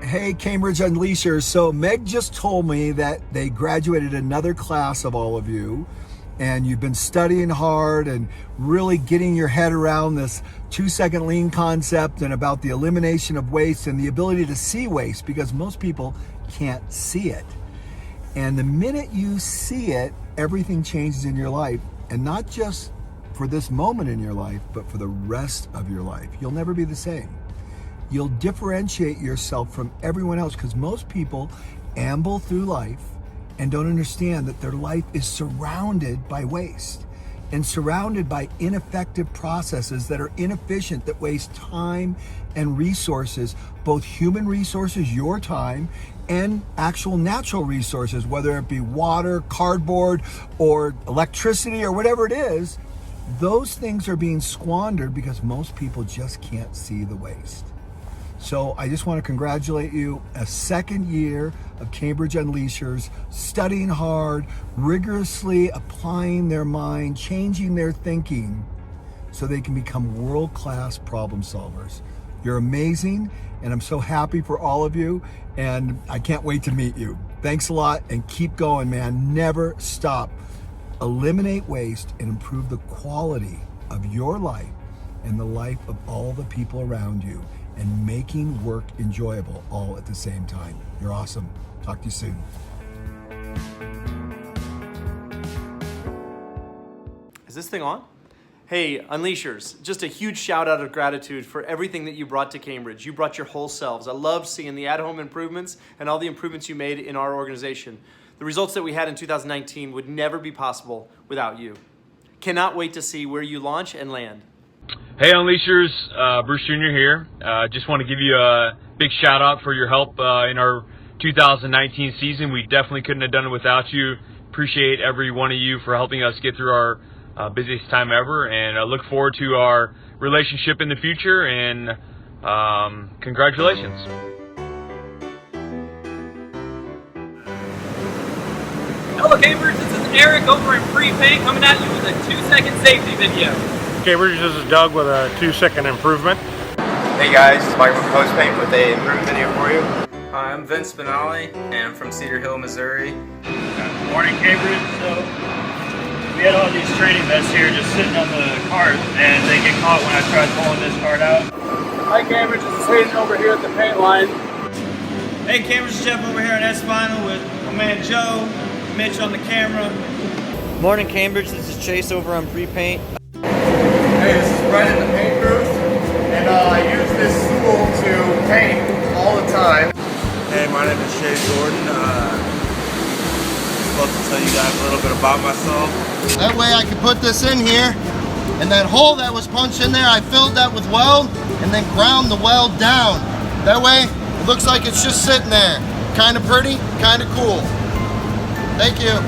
Hey, Cambridge Unleashers. So Meg just told me that they graduated another class of all of you, and you've been studying hard and really getting your head around this 2-second lean concept and about the elimination of waste and the ability to see waste, because most people can't see it. And the minute you see it, everything changes in your life, and not just for this moment in your life, but for the rest of your life. You'll never be the same. You'll differentiate yourself from everyone else, because most people amble through life and don't understand that their life is surrounded by waste and surrounded by ineffective processes that are inefficient, that waste time and resources, both human resources, your time, and actual natural resources, whether it be water, cardboard, or electricity, or whatever it is. Those things are being squandered because most people just can't see the waste. So I just want to congratulate you. A second year of Cambridge Unleashers, studying hard, rigorously applying their mind, changing their thinking so they can become world-class problem solvers. You're amazing, and I'm so happy for all of you, and I can't wait to meet you. Thanks a lot, and keep going, man. Never stop. Eliminate waste and improve the quality of your life and the life of all the people around you, and making work enjoyable all at the same time. You're awesome. Talk to you soon. Is this thing on? Hey, Unleashers, just a huge shout out of gratitude for everything that you brought to Cambridge. You brought your whole selves. I loved seeing the at-home improvements and all the improvements you made in our organization. The results that we had in 2019 would never be possible without you. Cannot wait to see where you launch and land. Hey Unleashers, Bruce Jr. here. Just want to give you a big shout out for your help in our 2019 season. We definitely couldn't have done it without you. Appreciate every one of you for helping us get through our busiest time ever, and I look forward to our relationship in the future, and congratulations. Hello Cambridge, this is Eric over in Pre-Paint coming at you with a 2-second safety video. Cambridge, this is Doug with a 2-second improvement. Hey guys, it's Mike from Post Paint with a improvement video for you. Hi, I'm Vince Spinelli, and I'm from Cedar Hill, Missouri. Good morning, Cambridge. So we had all these training vests here just sitting on the cart, and they get caught when I tried pulling this cart out. Hi Cambridge, this is Hayden over here at the paint line. Hey, Cambridge, Jeff over here at S-Final with my man Joe, Mitch on the camera. Morning, Cambridge. This is Chase over on Pre-Paint. Hey, this is Brennan, the paint booth, and I use this tool to paint all the time. Hey, my name is Shay Jordan. Just love to tell you guys a little bit about myself. That way I can put this in here, and that hole that was punched in there, I filled that with weld, and then ground the weld down. That way, it looks like it's just sitting there. Kind of pretty, kind of cool. Thank you.